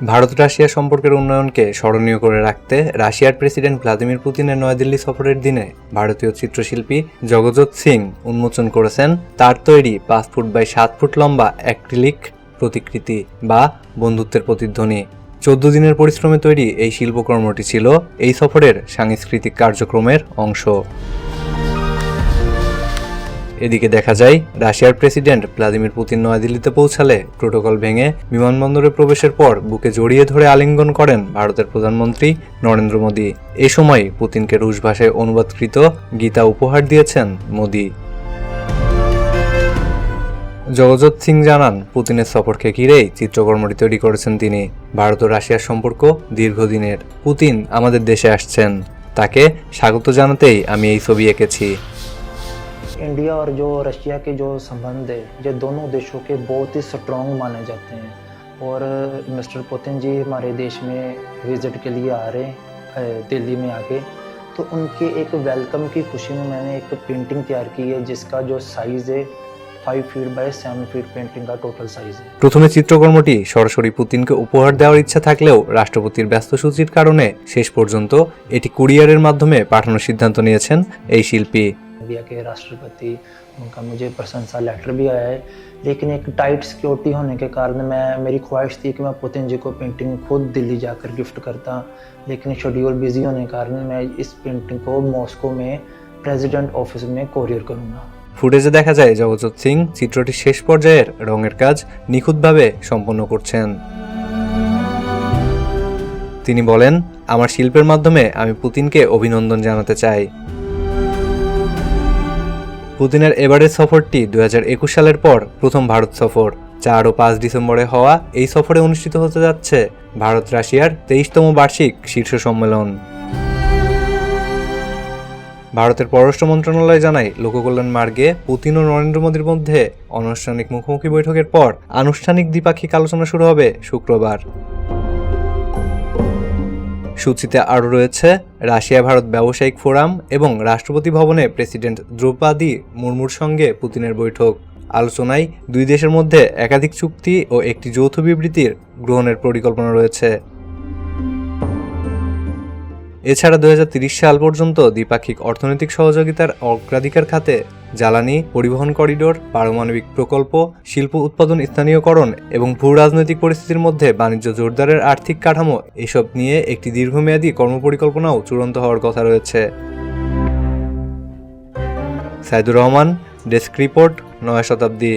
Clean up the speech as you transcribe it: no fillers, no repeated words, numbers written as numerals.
Bharat Russia সম্পর্কের উন্নয়নকে স্মরণীয় করে রাখতে রাশিয়ার প্রেসিডেন্ট ভ্লাদিমির পুতিনের নয়াদিল্লি সফরের দিনে ভারতীয় চিত্রশিল্পী জগজ্যোৎ সিং উন্মোচন করেছেন তার তৈরি 5 ফুট বাই 7 ফুট লম্বা অ্যাক্রিলিক প্রতিকৃতি বা বন্ধুত্বের প্রতিধ্বনি। 14 দিনের পরিশ্রমে তৈরি এই শিল্পকর্মটি ছিল এই সফরের সাংস্কৃতিক কার্যক্রমের অংশ। এদিকে দেখা যায় রাশিয়ার প্রেসিডেন্ট ভ্লাদিমির পুতিন নয়াদিল্লিতে পৌঁছালে প্রোটোকল ভেঙে বিমানবন্দরে প্রবেশের পর বুকে জড়িয়ে ধরে আলিঙ্গন করেন ভারতের প্রধানমন্ত্রী নরেন্দ্র মোদী। এ সময় পুতিনকে রুশ ভাষায় অনুবাদকৃত গীতা উপহার দিয়েছেন মোদী। জগজ্যোৎ সিং জানান, পুতিনের সফরকে ঘিরেই চিত্রকর্মটি তৈরি করেছেন তিনি। ভারত ও রাশিয়ার সম্পর্ক দীর্ঘদিনের। পুতিন আমাদের দেশে আসছেন, তাকে স্বাগত জানাতেই আমি এই ছবি এঁকেছি। इंडिया और जो रशिया के जो संबंध है जो दोनों देशों के बहुत ही स्ट्रॉन्ग माने जाते हैं और मिस्टर पुतिन जी हमारे देश में विजिट के लिए आ रहे हैं दिल्ली में आके, तो उनके एक वेलकम की खुशी में मैंने एक पेंटिंग तैयार की है जिसका जो साइज़ है 5 फीट बाय 7 फीट पेंटिंग का टोटल साइज है। প্রথমে চিত্রকর্মটি সরাসরি পুতিনকে উপহার দেওয়ার ইচ্ছা থাকলেও রাষ্ট্রপতির ব্যস্ত সূচির কারণে শেষ পর্যন্ত এটি কুরিয়ারের মাধ্যমে পাঠানোর সিদ্ধান্ত নিয়েছেন এই শিল্পী। इंडिया के राष्ट्रपति उनका मुझे प्रशंसा लेटर भी आया है, लेकिन एक टाइट सिक्योरिटी होने के कारण मेरी ख्वाहिश थी कि मैं पुतिन जी को पेंटिंग खुद दिल्ली जाकर गिफ्ट करता, लेकिन शेड्यूल बिजी होने के कारण मैं इस पेंटिंग को मॉस्को में प्रेसिडेंट ऑफिस में कोरियर करूँगा। ফুটেজে দেখা যায় জগজ্যোৎ সিং চিত্রটির শেষ পর্যায়ের রঙের কাজ নিখুঁতভাবে সম্পন্ন করছেন। তিনি বলেন, আমার শিল্পের মাধ্যমে আমি পুতিনকে অভিনন্দন জানাতে চাই। পুতিনের এবারের সফরটি 2021 সালের পর প্রথম ভারত সফর। 4 ও 5 ডিসেম্বরে হওয়া এই সফরে অনুষ্ঠিত হতে যাচ্ছে ভারত রাশিয়ার 23তম বার্ষিক শীর্ষ সম্মেলন। ভারতের পররাষ্ট্র মন্ত্রণালয় জানায়, লোককল্যাণ মার্গে পুতিন ও নরেন্দ্র মোদীর মধ্যে অনানুষ্ঠানিক মুখোমুখি বৈঠকের পর আনুষ্ঠানিক দ্বিপাক্ষিক আলোচনা শুরু হবে শুক্রবার। সূচিতে আরও রয়েছে রাশিয়া ভারত ব্যবসায়িক ফোরাম এবং রাষ্ট্রপতি ভবনে প্রেসিডেন্ট দ্রৌপদী মুর্মুর সঙ্গে পুতিনের বৈঠক। আলোচনায় দুই দেশের মধ্যে একাধিক চুক্তি ও একটি যৌথ বিবৃতির গ্রহণের পরিকল্পনা রয়েছে। এছাড়া 2030 সাল পর্যন্ত দ্বিপাক্ষিক অর্থনৈতিক সহযোগিতার অগ্রাধিকার খাতে জ্বালানি, পরিবহন করিডোর, পারমাণবিক প্রকল্প, শিল্প উৎপাদন স্থানীয়করণ এবং ভূ রাজনৈতিক পরিস্থিতির মধ্যে বাণিজ্য জোরদারের আর্থিক কাঠামো এসব নিয়ে একটি দীর্ঘমেয়াদী কর্মপরিকল্পনাও চূড়ান্ত হওয়ার কথা রয়েছে। সাইদুর রহমান, ডেস্ক রিপোর্ট, নয়া শতাব্দী।